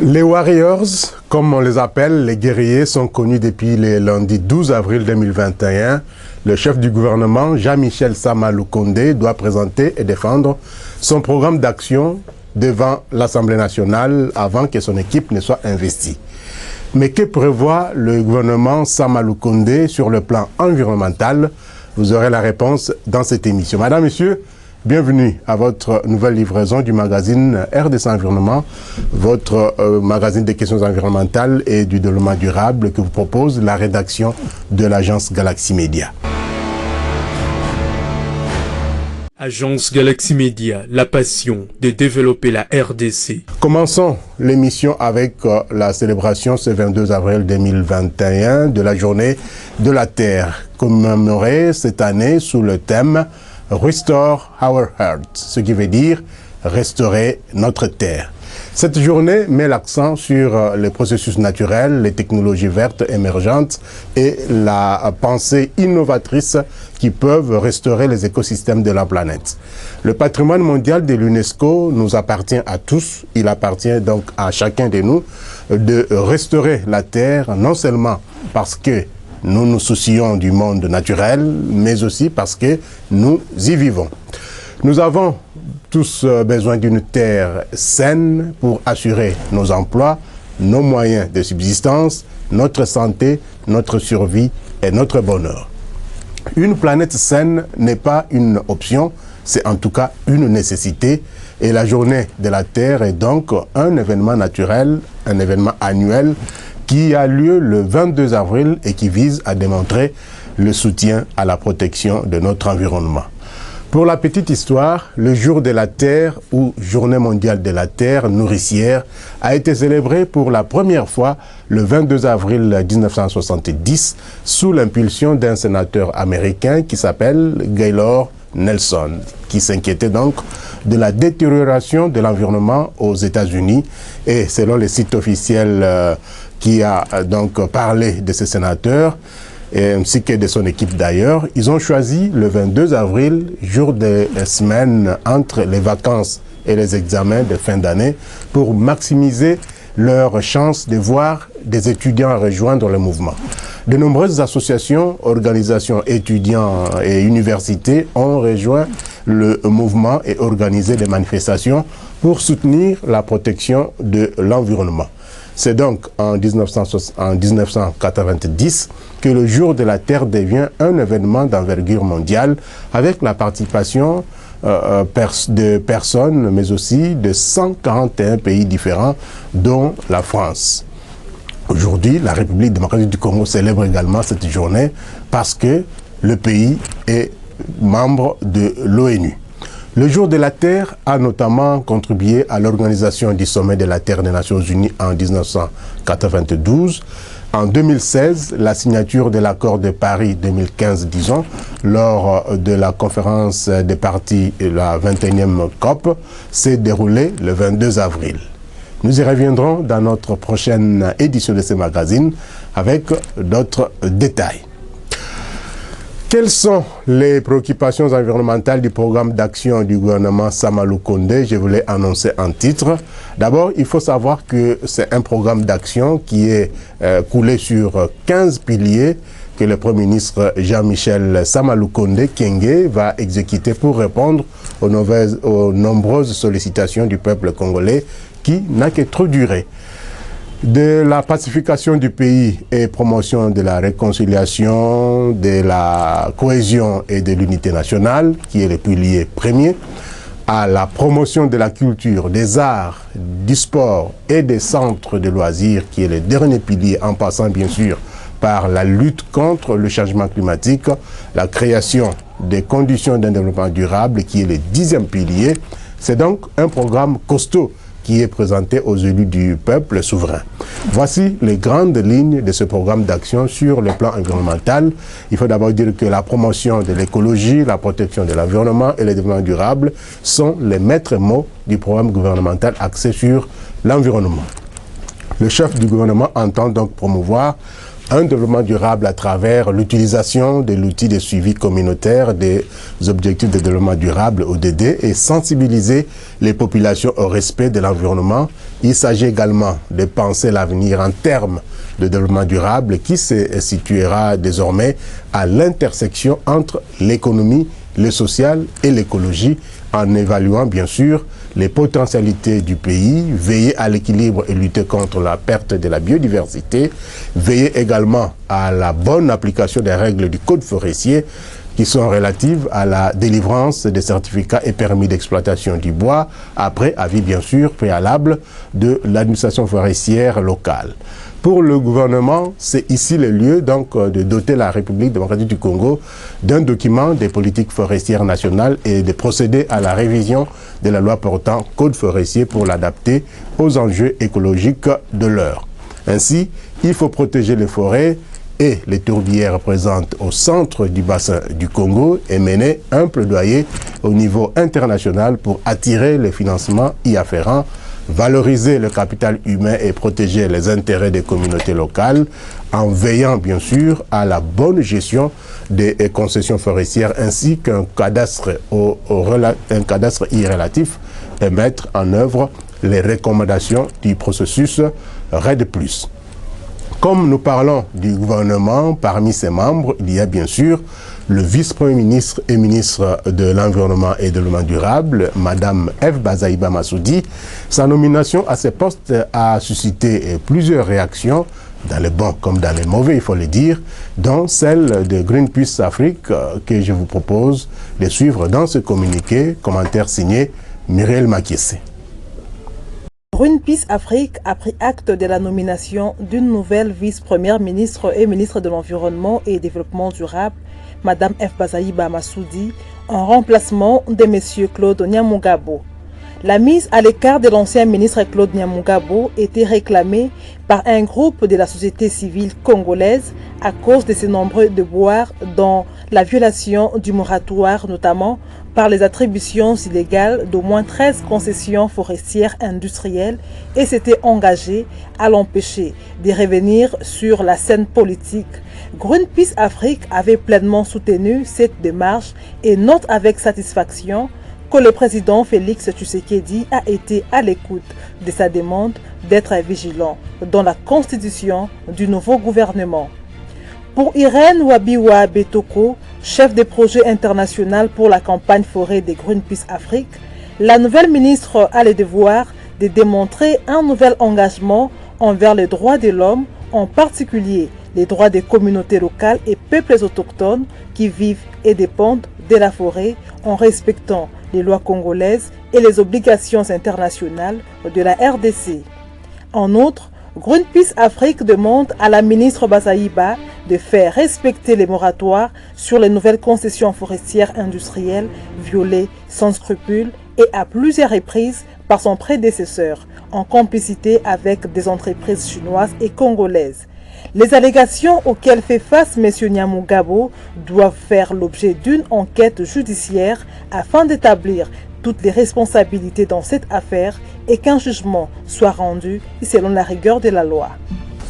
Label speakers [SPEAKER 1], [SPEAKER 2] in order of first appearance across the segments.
[SPEAKER 1] Les Warriors, comme on les appelle, les guerriers, sont connus depuis le lundi 12 avril 2021. Le chef du gouvernement, Jean-Michel Sama Lukonde, doit présenter et défendre son programme d'action devant l'Assemblée nationale avant que son équipe ne soit investie. Mais que prévoit le gouvernement Sama Lukonde sur le plan environnemental? Vous aurez la réponse dans cette émission. Madame, Monsieur, bienvenue à votre nouvelle livraison du magazine RDC Environnement, votre magazine des questions environnementales et du développement durable que vous propose la rédaction de l'agence Galaxy Media.
[SPEAKER 2] Agence Galaxy Media, la passion de développer la RDC.
[SPEAKER 1] Commençons l'émission avec la célébration ce 22 avril 2021 de la journée de la Terre, commémorée cette année sous le thème Restore Our Earth, ce qui veut dire restaurer notre terre. Cette journée met l'accent sur les processus naturels, les technologies vertes émergentes et la pensée innovatrice qui peuvent restaurer les écosystèmes de la planète. Le patrimoine mondial de l'UNESCO nous appartient à tous. Il appartient donc à chacun de nous de restaurer la terre, non seulement parce que nous nous soucions du monde naturel, mais aussi parce que nous y vivons. Nous avons tous besoin d'une terre saine pour assurer nos emplois, nos moyens de subsistance, notre santé, notre survie et notre bonheur. Une planète saine n'est pas une option, c'est en tout cas une nécessité. Et la journée de la Terre est donc un événement naturel, un événement annuel qui a lieu le 22 avril et qui vise à démontrer le soutien à la protection de notre environnement. Pour la petite histoire, le jour de la Terre ou Journée mondiale de la Terre nourricière a été célébré pour la première fois le 22 avril 1970 sous l'impulsion d'un sénateur américain qui s'appelle Gaylord Nelson, qui s'inquiétait donc de la détérioration de l'environnement aux États-Unis. Et selon les sites officiels qui a donc parlé de ce sénateur, ainsi que de son équipe d'ailleurs, ils ont choisi le 22 avril, jour de semaine entre les vacances et les examens de fin d'année, pour maximiser leur chance de voir des étudiants rejoindre le mouvement. De nombreuses associations, organisations étudiants et universités ont rejoint le mouvement et organisé des manifestations pour soutenir la protection de l'environnement. C'est donc en 1990 que le jour de la Terre devient un événement d'envergure mondiale avec la participation de personnes, mais aussi de 141 pays différents, dont la France. Aujourd'hui, la République démocratique du Congo célèbre également cette journée parce que le pays est membre de l'ONU. Le jour de la Terre a notamment contribué à l'organisation du sommet de la Terre des Nations Unies en 1992. En 2016, la signature de l'accord de Paris 2015, disons, lors de la conférence des parties, la 21e COP, s'est déroulée le 22 avril. Nous y reviendrons dans notre prochaine édition de ce magazine avec d'autres détails. Quelles sont les préoccupations environnementales du programme d'action du gouvernement Sama Lukonde? Je vous l'ai annoncé en titre. D'abord, il faut savoir que c'est un programme d'action qui est coulé sur 15 piliers que le Premier ministre Jean-Michel Sama Lukonde Kyenge va exécuter pour répondre aux nombreuses sollicitations du peuple congolais qui n'a que trop duré. De la pacification du pays et promotion de la réconciliation, de la cohésion et de l'unité nationale, qui est le pilier premier, à la promotion de la culture, des arts, du sport et des centres de loisirs, qui est le dernier pilier, en passant bien sûr par la lutte contre le changement climatique, la création des conditions d'un développement durable, qui est le 10e pilier. C'est donc un programme costaud qui est présenté aux élus du peuple souverain. Voici les grandes lignes de ce programme d'action sur le plan environnemental. Il faut d'abord dire que la promotion de l'écologie, la protection de l'environnement et le développement durable sont les maîtres mots du programme gouvernemental axé sur l'environnement. Le chef du gouvernement entend donc promouvoir un développement durable à travers l'utilisation de l'outil de suivi communautaire des objectifs de développement durable, ODD, et sensibiliser les populations au respect de l'environnement. Il s'agit également de penser l'avenir en termes de développement durable qui se situera désormais à l'intersection entre l'économie, le social et l'écologie, en évaluant bien sûr les potentialités du pays, veiller à l'équilibre et lutter contre la perte de la biodiversité, veiller également à la bonne application des règles du code forestier qui sont relatives à la délivrance des certificats et permis d'exploitation du bois, après avis bien sûr préalable de l'administration forestière locale. Pour le gouvernement, c'est ici le lieu donc de doter la République démocratique du Congo d'un document des politiques forestières nationales et de procéder à la révision de la loi portant code forestier pour l'adapter aux enjeux écologiques de l'heure. Ainsi, il faut protéger les forêts et les tourbières présentes au centre du bassin du Congo et mener un plaidoyer au niveau international pour attirer les financements y afférents, valoriser le capital humain et protéger les intérêts des communautés locales en veillant bien sûr à la bonne gestion des concessions forestières ainsi qu'un cadastre irrélatif et mettre en œuvre les recommandations du processus RED+. Comme nous parlons du gouvernement, parmi ses membres, il y a bien sûr le vice-premier ministre et ministre de l'Environnement et de développement durable, Madame F. Bazaïba Massoudi. Sa nomination à ce poste a suscité plusieurs réactions, dans les bons comme dans les mauvais, il faut le dire, dont celle de Greenpeace Afrique, que je vous propose de suivre dans ce communiqué, commentaire signé Muriel Makiese.
[SPEAKER 3] Greenpeace Afrique a pris acte de la nomination d'une nouvelle vice-première ministre et ministre de l'Environnement et Développement durable, Madame F. Bazaïba Massoudi, en remplacement de M. Claude Nyamugabo. La mise à l'écart de l'ancien ministre Claude Nyamugabo était réclamée par un groupe de la société civile congolaise à cause de ses nombreux devoirs dans la violation du moratoire, notamment par les attributions illégales d'au moins 13 concessions forestières industrielles et s'était engagé à l'empêcher de revenir sur la scène politique. Greenpeace Afrique avait pleinement soutenu cette démarche et note avec satisfaction que le président Félix Tshisekedi a été à l'écoute de sa demande d'être vigilant dans la constitution du nouveau gouvernement. Pour Irène Wabiwa Betoko, chef de projet international pour la campagne forêt de Greenpeace Afrique, la nouvelle ministre a le devoir de démontrer un nouvel engagement envers les droits de l'homme, en particulier les droits des communautés locales et peuples autochtones qui vivent et dépendent de la forêt en respectant les lois congolaises et les obligations internationales de la RDC. En outre, Greenpeace Afrique demande à la ministre Bazaïba de faire respecter les moratoires sur les nouvelles concessions forestières industrielles violées sans scrupules et à plusieurs reprises par son prédécesseur, en complicité avec des entreprises chinoises et congolaises. Les allégations auxquelles fait face M. Nyamugabo doivent faire l'objet d'une enquête judiciaire afin d'établir toutes les responsabilités dans cette affaire et qu'un jugement soit rendu selon la rigueur de la loi.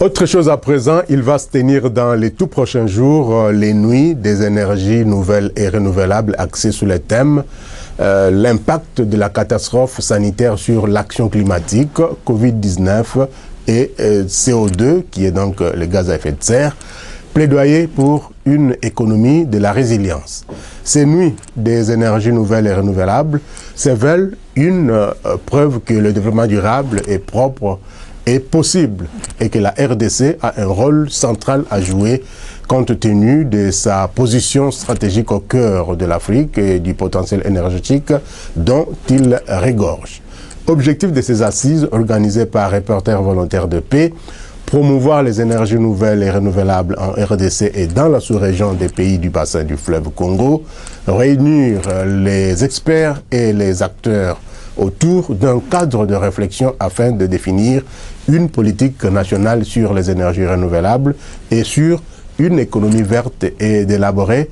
[SPEAKER 1] Autre chose à présent, il va se tenir dans les tout prochains jours les nuits des énergies nouvelles et renouvelables axées sur le thème l'impact de la catastrophe sanitaire sur l'action climatique, Covid-19 et CO2, qui est donc le gaz à effet de serre, plaidoyer pour une économie de la résilience. Ces nuits des énergies nouvelles et renouvelables se veulent une preuve que le développement durable est propre et possible et que la RDC a un rôle central à jouer compte tenu de sa position stratégique au cœur de l'Afrique et du potentiel énergétique dont il regorge. Objectif de ces assises organisées par Reporters volontaires de paix, promouvoir les énergies nouvelles et renouvelables en RDC et dans la sous-région des pays du bassin du fleuve Congo, réunir les experts et les acteurs autour d'un cadre de réflexion afin de définir une politique nationale sur les énergies renouvelables et sur une économie verte et d'élaborer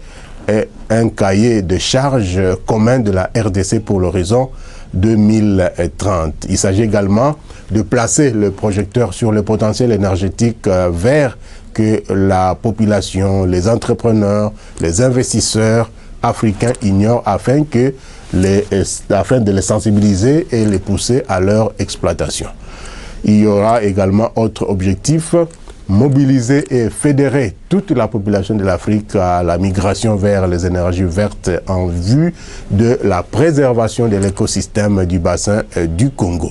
[SPEAKER 1] un cahier de charges commun de la RDC pour l'horizon 2030. Il s'agit également de placer le projecteur sur le potentiel énergétique vert que la population, les entrepreneurs, les investisseurs africains ignorent afin de les sensibiliser et les pousser à leur exploitation. Il y aura également autre objectif, mobiliser et fédérer toute la population de l'Afrique à la migration vers les énergies vertes en vue de la préservation de l'écosystème du bassin du Congo.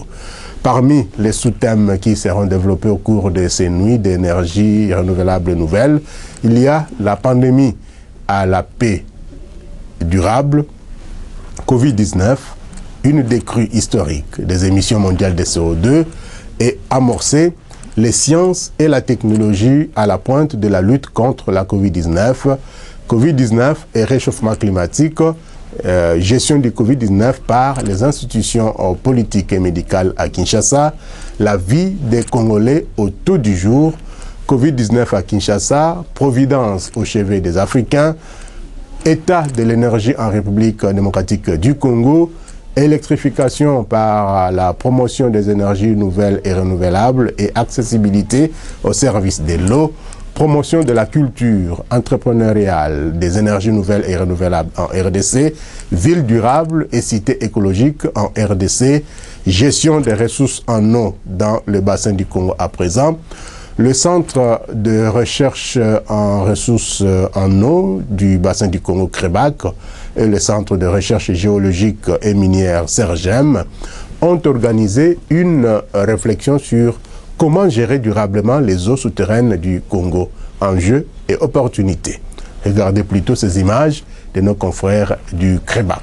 [SPEAKER 1] Parmi les sous-thèmes qui seront développés au cours de ces nuits d'énergie renouvelable nouvelle, il y a la pandémie à la paix durable, Covid-19, une décrue historique des émissions mondiales de CO2 et amorcer les sciences et la technologie à la pointe de la lutte contre la Covid-19. Covid-19 et réchauffement climatique, gestion du Covid-19 par les institutions politiques et médicales à Kinshasa, la vie des Congolais au taux du jour, Covid-19 à Kinshasa, providence au chevet des Africains, état de l'énergie en République démocratique du Congo, électrification par la promotion des énergies nouvelles et renouvelables et accessibilité au service de l'eau, promotion de la culture entrepreneuriale des énergies nouvelles et renouvelables en RDC, ville durable et cité écologique en RDC, gestion des ressources en eau dans le bassin du Congo à présent, le centre de recherche en ressources en eau du bassin du Congo CREBAC et le centre de recherche géologique et minière SERGEM ont organisé une réflexion sur comment gérer durablement les eaux souterraines du Congo, enjeux et opportunités. Regardez plutôt ces images de nos confrères du CREBAC.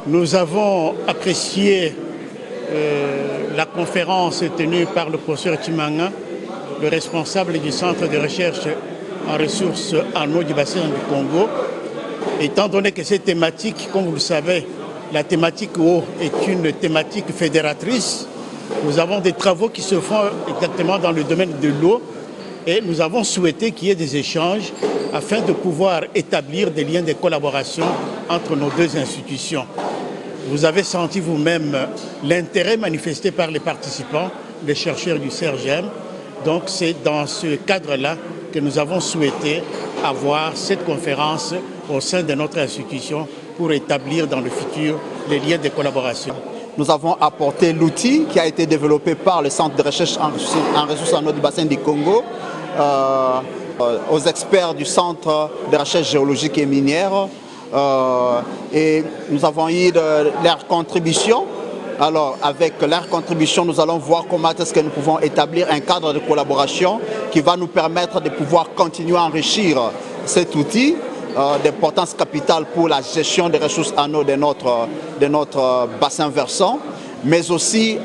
[SPEAKER 4] Nous avons apprécié la conférence tenue par le professeur Timanga, le responsable du centre de recherche en ressources en eau du bassin du Congo. Étant donné que cette thématique, comme vous le savez, la thématique eau est une thématique fédératrice, nous avons des travaux qui se font exactement dans le domaine de l'eau et nous avons souhaité qu'il y ait des échanges afin de pouvoir établir des liens de collaboration entre nos deux institutions. Vous avez senti vous-même l'intérêt manifesté par les participants, les chercheurs du SERGEM. Donc c'est dans ce cadre-là que nous avons souhaité avoir cette conférence au sein de notre institution pour établir dans le futur les liens de collaboration.
[SPEAKER 5] Nous avons apporté l'outil qui a été développé par le Centre de recherche en ressources en eau du bassin du Congo, aux experts du Centre de recherche géologique et minière. Et nous avons eu leur contribution. Alors, avec leur contribution, nous allons voir comment est-ce que nous pouvons établir un cadre de collaboration qui va nous permettre de pouvoir continuer à enrichir cet outil d'importance capitale pour la gestion des ressources en eau de notre bassin versant, mais aussi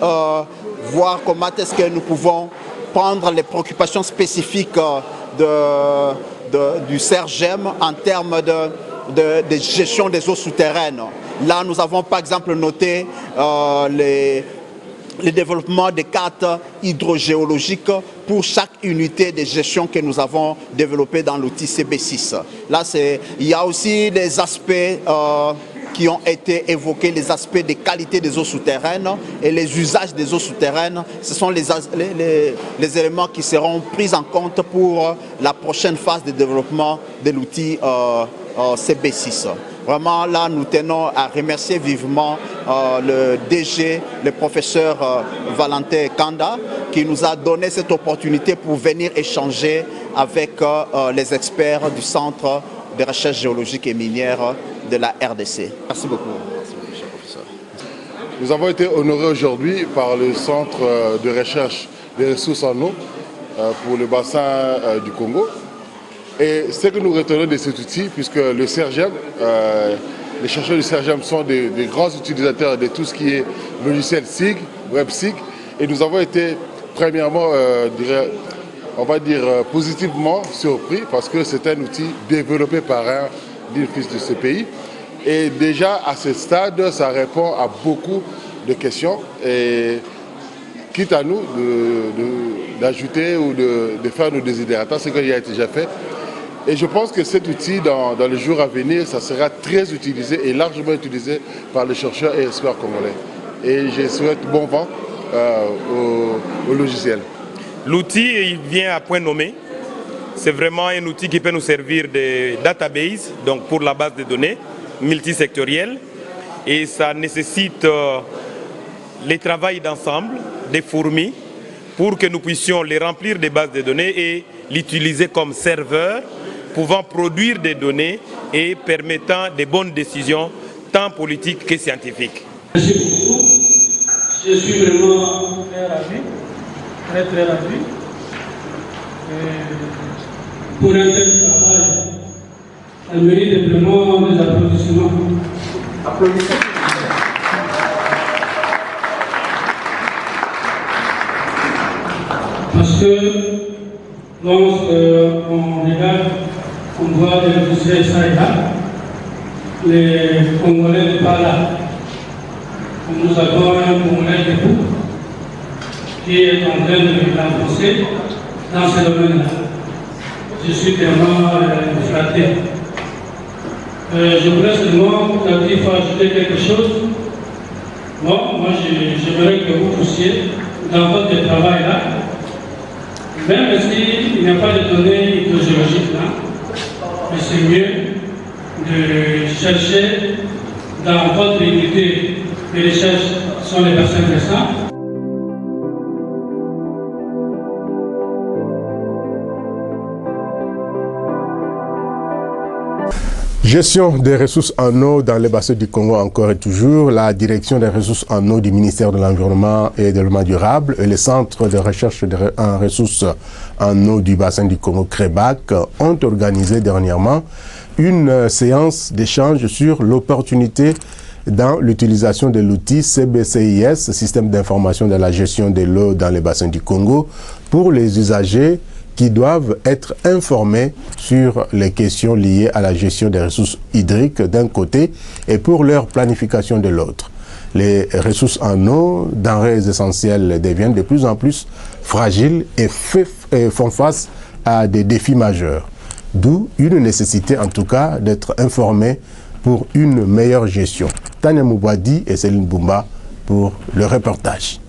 [SPEAKER 5] voir comment est-ce que nous pouvons prendre les préoccupations spécifiques du SERGEM en termes de gestion des eaux souterraines. Là, nous avons par exemple noté le développement des cartes hydrogéologiques pour chaque unité de gestion que nous avons développé dans l'outil CB6. Là, il y a aussi des aspects qui ont été évoqués, les aspects de qualité des eaux souterraines et les usages des eaux souterraines. Ce sont les éléments qui seront pris en compte pour la prochaine phase de développement de l'outil CB6. Vraiment, là, nous tenons à remercier vivement le DG, le professeur Valentin Kanda, qui nous a donné cette opportunité pour venir échanger avec les experts du Centre de recherche géologique et minière de la RDC. Merci beaucoup. Merci beaucoup, cher professeur.
[SPEAKER 6] Nous avons été honorés aujourd'hui par le Centre de recherche des ressources en eau pour le bassin du Congo. Et ce que nous retenons de cet outil, puisque le SERGEM, les chercheurs du SERGEM sont des grands utilisateurs de tout ce qui est logiciel SIG, WebSIG, et nous avons été premièrement, on va dire, positivement surpris parce que c'est un outil développé par un fils de ce pays. Et déjà à ce stade, ça répond à beaucoup de questions. Et quitte à nous d'ajouter ou de faire nos désidératas, ce qu'il y a déjà fait. Et je pense que cet outil, dans les jours à venir, ça sera très utilisé et largement utilisé par les chercheurs et experts congolais. Et je souhaite bon vent au logiciel.
[SPEAKER 7] L'outil, il vient à point nommé. C'est vraiment un outil qui peut nous servir de database, donc pour la base de données multisectorielle. Et ça nécessite le travail d'ensemble, des fourmis, pour que nous puissions les remplir des bases de données et l'utiliser comme serveur, pouvant produire des données et permettant des bonnes décisions, tant politiques que scientifiques.
[SPEAKER 8] Merci beaucoup. Je suis vraiment très ravi. Pour un tel travail, elle mérite vraiment des applaudissements. Applaudissements. Parce que lorsqu'on regarde, on voit des officiers ça et là, les Congolais ne sont pas là. Nous avons un Congolais debout qui est en train de l'enfoncer dans ce domaine-là. Je suis tellement flatté. Je voudrais seulement, peut-être il faut ajouter quelque chose. Bon, moi j'aimerais que vous puissiez, dans votre travail-là, même s'il n'y a pas de données hydrogéologiques là, mais c'est mieux de chercher dans votre unité de recherche sur les bassins versants.
[SPEAKER 1] Gestion des ressources en eau dans les bassins du Congo encore et toujours. La direction des ressources en eau du ministère de l'Environnement et du Développement durable et le centre de recherche en ressources en eau du bassin du Congo, CREBAC, ont organisé dernièrement une séance d'échange sur l'opportunité dans l'utilisation de l'outil CBCIS, Système d'information de la gestion de l'eau dans les bassins du Congo, pour les usagers qui doivent être informés sur les questions liées à la gestion des ressources hydriques d'un côté et pour leur planification de l'autre. Les ressources en eau, denrées essentielles, deviennent de plus en plus fragiles et font face à des défis majeurs. D'où une nécessité en tout cas d'être informés pour une meilleure gestion. Tania Moubadi et Céline Boumba pour le reportage.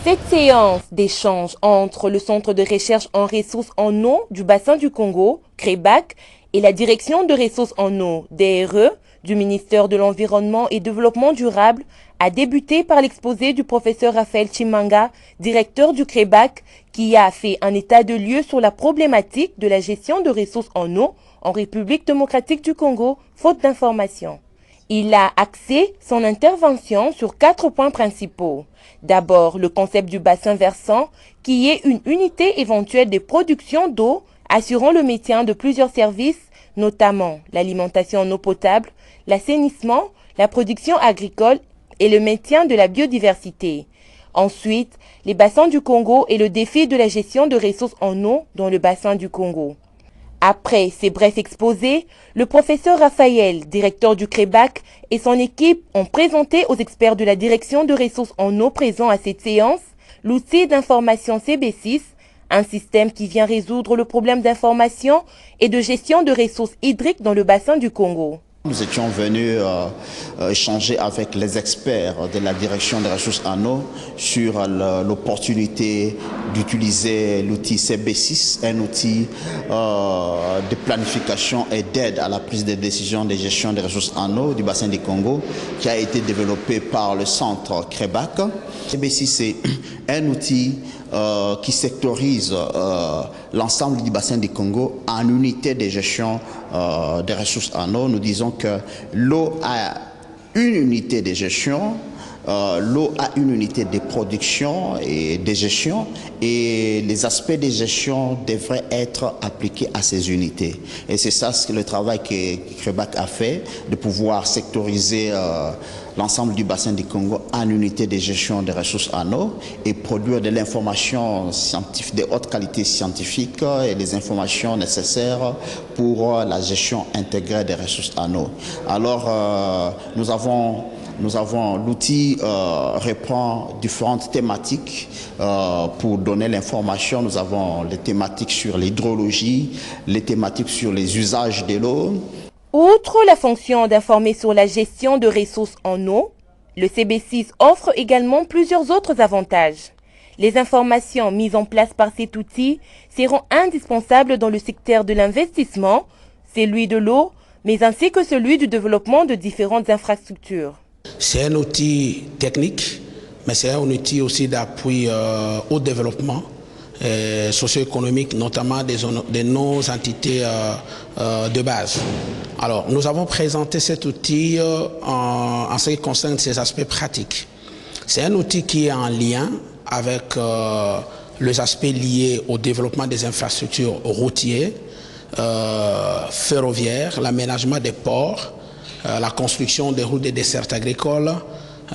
[SPEAKER 9] Cette séance d'échange entre le Centre de recherche en ressources en eau du bassin du Congo, CREBAC, et la Direction de ressources en eau, DRE, du ministère de l'Environnement et Développement durable, a débuté par l'exposé du professeur Raphaël Chimanga, directeur du CREBAC, qui a fait un état de lieu sur la problématique de la gestion de ressources en eau en République démocratique du Congo, faute d'informations. Il a axé son intervention sur 4 points principaux. D'abord, le concept du bassin versant, qui est une unité éventuelle de production d'eau assurant le maintien de plusieurs services, notamment l'alimentation en eau potable, l'assainissement, la production agricole et le maintien de la biodiversité. Ensuite, les bassins du Congo et le défi de la gestion de ressources en eau dans le bassin du Congo. Après ces brefs exposés, le professeur Raphaël, directeur du CREBAC, et son équipe ont présenté aux experts de la direction de ressources en eau présents à cette séance l'outil d'information CB6, un système qui vient résoudre le problème d'information et de gestion de ressources hydriques dans le bassin du Congo.
[SPEAKER 5] Nous étions venus échanger avec les experts de la direction des ressources en eau sur l'opportunité d'utiliser l'outil CB6, un outil de planification et d'aide à la prise de décision de gestion des ressources en eau du bassin du Congo qui a été développé par le centre CREBAC. CB6 c'est un outil qui sectorise l'ensemble du bassin du Congo en unité de gestion des ressources en eau. Nous disons que l'eau a une unité de gestion, l'eau a une unité de production et de gestion et les aspects de gestion devraient être appliqués à ces unités. Et c'est ça le travail que CREBAC a fait, de pouvoir sectoriser l'ensemble du bassin du Congo en unité de gestion des ressources en eau et produire de l'information scientifique de haute qualité scientifique et des informations nécessaires pour la gestion intégrée des ressources en eau. Alors nous avons l'outil reprend différentes thématiques pour donner l'information. Nous avons les thématiques sur l'hydrologie, les thématiques sur les usages de l'eau.
[SPEAKER 9] Outre la fonction d'informer sur la gestion de ressources en eau, Le CB6 offre également plusieurs autres avantages. Les informations mises en place par cet outil seront indispensables dans le secteur de l'investissement, celui de l'eau, mais ainsi que celui du développement de différentes infrastructures.
[SPEAKER 10] C'est un outil technique, mais c'est un outil aussi d'appui au développement socio-économique, notamment de nos entités de base. Alors, nous avons présenté cet outil en ce qui concerne ses aspects pratiques. C'est un outil qui est en lien avec les aspects liés au développement des infrastructures routières, ferroviaires, l'aménagement des ports, la construction des routes et des dessertes agricoles,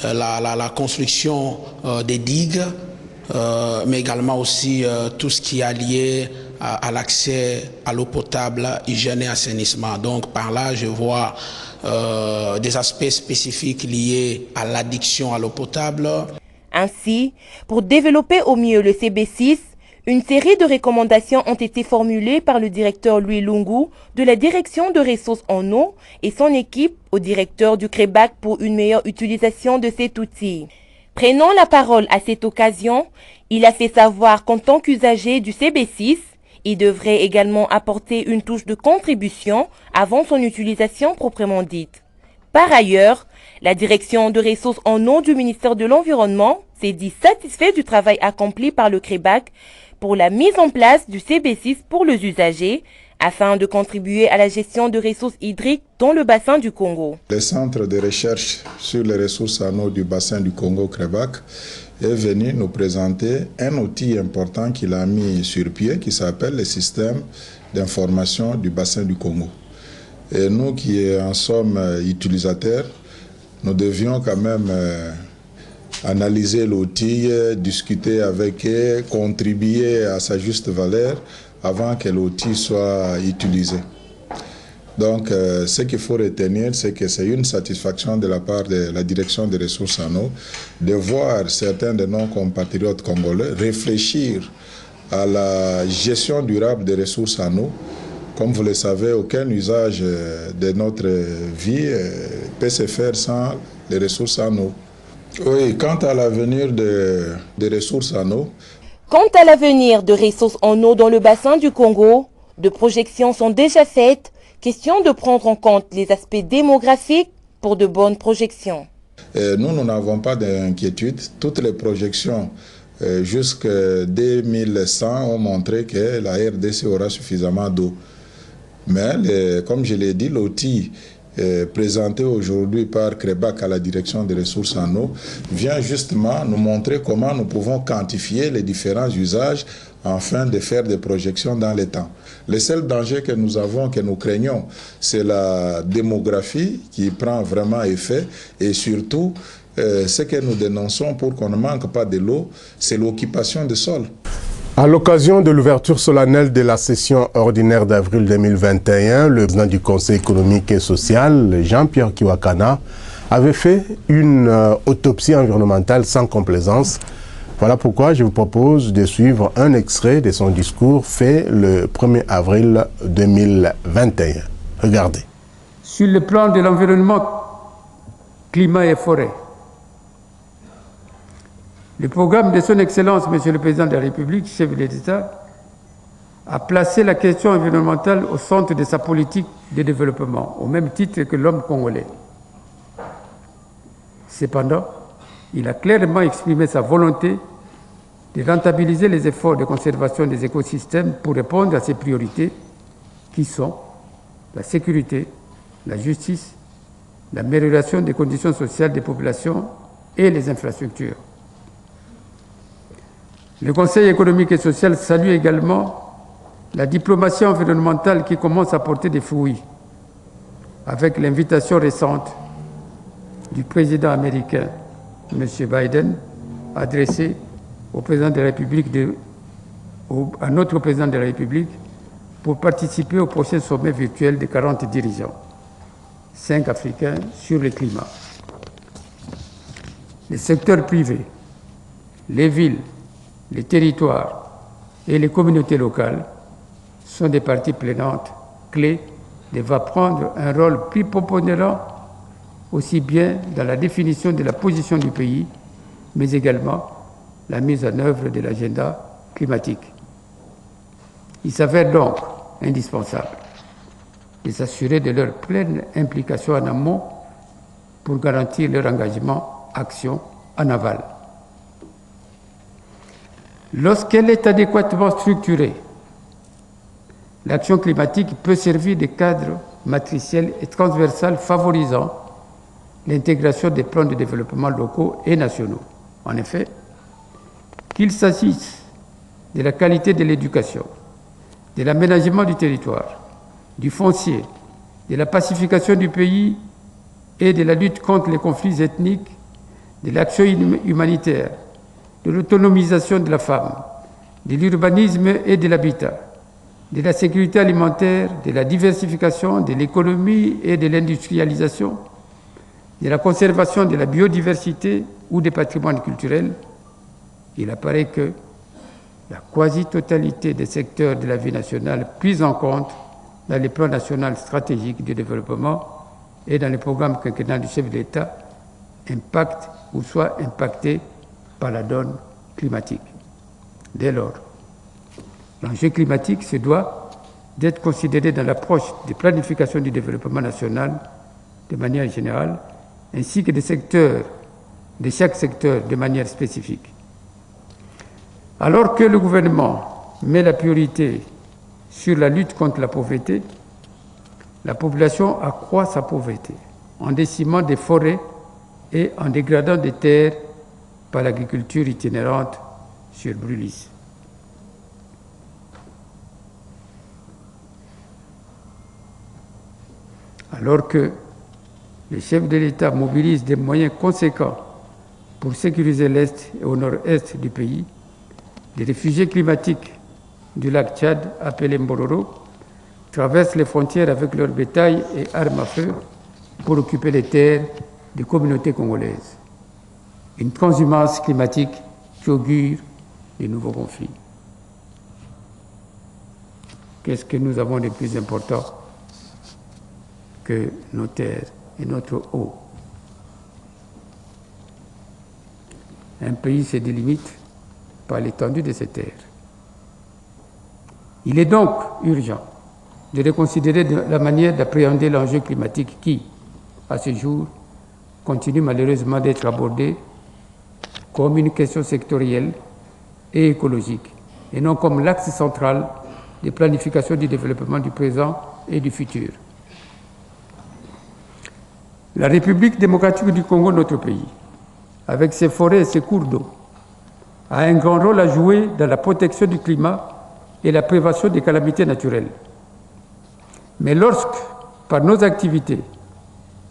[SPEAKER 10] la construction des digues, mais également aussi tout ce qui est lié à l'accès à l'eau potable, hygiène et assainissement. Donc par là, je vois des aspects spécifiques liés à l'addiction à l'eau potable.
[SPEAKER 9] Ainsi, pour développer au mieux le CB6, une série de recommandations ont été formulées par le directeur Louis Lungu de la Direction de ressources en eau et son équipe au directeur du CREBAC pour une meilleure utilisation de cet outil. Prenant la parole à cette occasion, il a fait savoir qu'en tant qu'usager du CB6, il devrait également apporter une touche de contribution avant son utilisation proprement dite. Par ailleurs, la Direction de ressources en eau du ministère de l'Environnement s'est dit satisfait du travail accompli par le CREBAC pour la mise en place du CB6 pour les usagers, afin de contribuer à la gestion de ressources hydriques dans le bassin du Congo.
[SPEAKER 11] Le Centre de recherche sur les ressources en eau du bassin du Congo, CREBAC, est venu nous présenter un outil important qu'il a mis sur pied qui s'appelle le système d'information du bassin du Congo. Et nous qui en sommes utilisateurs, nous devions quand même analyser l'outil, discuter avec eux, contribuer à sa juste valeur avant que l'outil soit utilisé. Donc, ce qu'il faut retenir, c'est que c'est une satisfaction de la part de la Direction des ressources en eau de voir certains de nos compatriotes congolais réfléchir à la gestion durable des ressources en eau. Comme vous le savez, aucun usage de notre vie peut se faire sans les ressources en eau. Oui, quant à l'avenir des ressources en eau.
[SPEAKER 9] Quant à l'avenir de ressources en eau dans le bassin du Congo, de projections sont déjà faites. Question de prendre en compte les aspects démographiques pour de bonnes projections.
[SPEAKER 11] Nous n'avons pas d'inquiétude. Toutes les projections jusqu'à 2100 ont montré que la RDC aura suffisamment d'eau. Mais, comme je l'ai dit, l'outil présenté aujourd'hui par CREBAC à la Direction des ressources en eau vient justement nous montrer comment nous pouvons quantifier les différents usages afin de faire des projections dans le temps. Le seul danger que nous avons, que nous craignons, c'est la démographie qui prend vraiment effet et surtout ce que nous dénonçons pour qu'on ne manque pas de l'eau, c'est l'occupation des sols.
[SPEAKER 1] À l'occasion de l'ouverture solennelle de la session ordinaire d'avril 2021, le président du Conseil économique et social, Jean-Pierre Kiwakana, avait fait une autopsie environnementale sans complaisance. Voilà pourquoi je vous propose de suivre un extrait de son discours fait le 1er avril 2021. Regardez.
[SPEAKER 8] Sur le plan de l'environnement, climat et forêt, le programme de son Excellence, Monsieur le Président de la République, chef de l'État, a placé la question environnementale au centre de sa politique de développement, au même titre que l'homme congolais. Cependant, il a clairement exprimé sa volonté de rentabiliser les efforts de conservation des écosystèmes pour répondre à ses priorités qui sont la sécurité, la justice, l'amélioration des conditions sociales des populations et les infrastructures. Le Conseil économique et social salue également la diplomatie environnementale qui commence à porter des fruits avec l'invitation récente du président américain, M. Biden, adressée au président de la République à notre président de la République pour participer au prochain sommet virtuel de 40 dirigeants, 5 Africains, sur le climat. Les secteurs privés, les villes, les territoires et les communautés locales sont des parties prenantes clés devant prendre un rôle plus prépondérant
[SPEAKER 12] aussi bien dans la définition de la position du pays, mais également la mise en œuvre de l'agenda climatique. Il s'avère donc indispensable de s'assurer de leur pleine implication en amont pour garantir leur engagement action en aval. Lorsqu'elle est adéquatement structurée, l'action climatique peut servir de cadre matriciel et transversal favorisant l'intégration des plans de développement locaux et nationaux. En effet, qu'il s'agisse de la qualité de l'éducation, de l'aménagement du territoire, du foncier, de la pacification du pays et de la lutte contre les conflits ethniques, de l'action humanitaire, de l'autonomisation de la femme, de l'urbanisme et de l'habitat, de la sécurité alimentaire, de la diversification, de l'économie et de l'industrialisation, de la conservation de la biodiversité ou des patrimoines culturels, il apparaît que la quasi-totalité des secteurs de la vie nationale pris en compte dans les plans nationaux stratégiques de développement et dans les programmes quinquennaux du chef de l'État impactent ou soient impactés par la donne climatique. Dès lors, l'enjeu climatique se doit d'être considéré dans l'approche de planification du développement national de manière générale, ainsi que de chaque secteur de manière spécifique. Alors que le gouvernement met la priorité sur la lutte contre la pauvreté, la population accroît sa pauvreté en décimant des forêts et en dégradant des terres par l'agriculture itinérante sur brûlis. Alors que les chefs de l'État mobilisent des moyens conséquents pour sécuriser l'Est et au nord-est du pays, les réfugiés climatiques du lac Tchad, appelés Mbororo, traversent les frontières avec leur bétail et armes à feu pour occuper les terres des communautés congolaises. Une transhumance climatique qui augure de nouveaux conflits. Qu'est-ce que nous avons de plus important que nos terres et notre eau? Un pays se délimite par l'étendue de ses terres. Il est donc urgent de reconsidérer la manière d'appréhender l'enjeu climatique qui, à ce jour, continue malheureusement d'être abordé comme une question sectorielle et écologique, et non comme l'axe central de planification du développement du présent et du futur. La République démocratique du Congo, notre pays, avec ses forêts et ses cours d'eau, a un grand rôle à jouer dans la protection du climat et la prévention des calamités naturelles. Mais lorsque, par nos activités,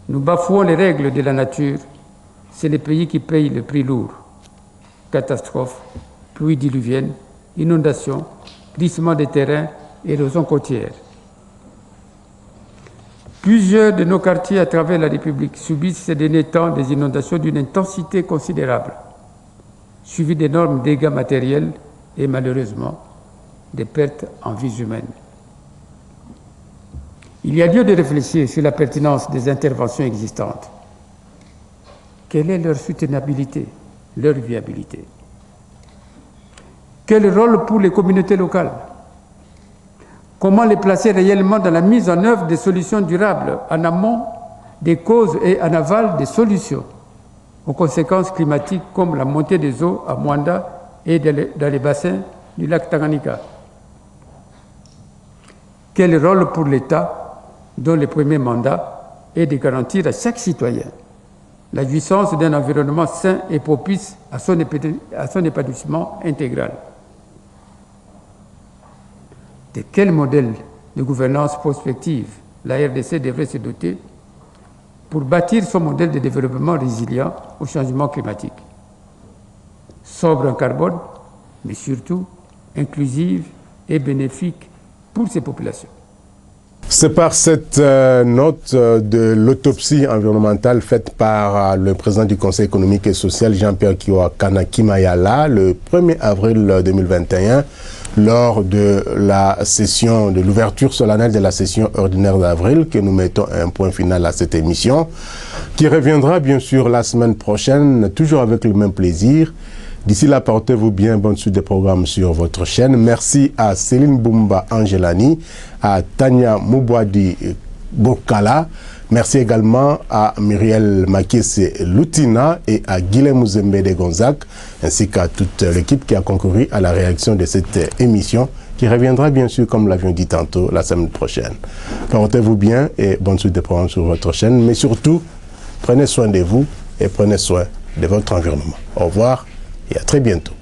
[SPEAKER 12] nous bafouons les règles de la nature, c'est les pays qui payent le prix lourd. Catastrophes, pluies diluviennes, inondations, glissements des terrains, érosion côtière. Plusieurs de nos quartiers à travers la République subissent ces derniers temps des inondations d'une intensité considérable, suivies d'énormes dégâts matériels et malheureusement des pertes en vies humaines. Il y a lieu de réfléchir sur la pertinence des interventions existantes. Quelle est leur soutenabilité, leur viabilité? Quel rôle pour les communautés locales? Comment les placer réellement dans la mise en œuvre des solutions durables en amont des causes et en aval des solutions aux conséquences climatiques comme la montée des eaux à Mwanda et dans les bassins du lac Tanganyika? Quel rôle pour l'État dont le premier mandat est de garantir à chaque citoyen la jouissance d'un environnement sain et propice à son épanouissement intégral? De quel modèle de gouvernance prospective la RDC devrait se doter pour bâtir son modèle de développement résilient au changement climatique? Sobre en carbone, mais surtout inclusive et bénéfique pour ses populations.
[SPEAKER 1] C'est par cette note de l'autopsie environnementale faite par le président du Conseil économique et social, Jean-Pierre Kiwa Kanaki Mayala, le 1er avril 2021, lors de la session, de l'ouverture solennelle de la session ordinaire d'avril, que nous mettons un point final à cette émission, qui reviendra bien sûr la semaine prochaine, toujours avec le même plaisir. D'ici là, portez-vous bien, bonne suite des programmes sur votre chaîne. Merci à Céline Boumba Angelani, à Tania Moubouadi Bokala. Merci également à Muriel Makese Lutina et à Guilhem Zembe de Gonzac, ainsi qu'à toute l'équipe qui a concouru à la réaction de cette émission, qui reviendra bien sûr, comme l'avions dit tantôt, la semaine prochaine. Portez-vous bien et bonne suite des programmes sur votre chaîne, mais surtout, prenez soin de vous et prenez soin de votre environnement. Au revoir et à très bientôt.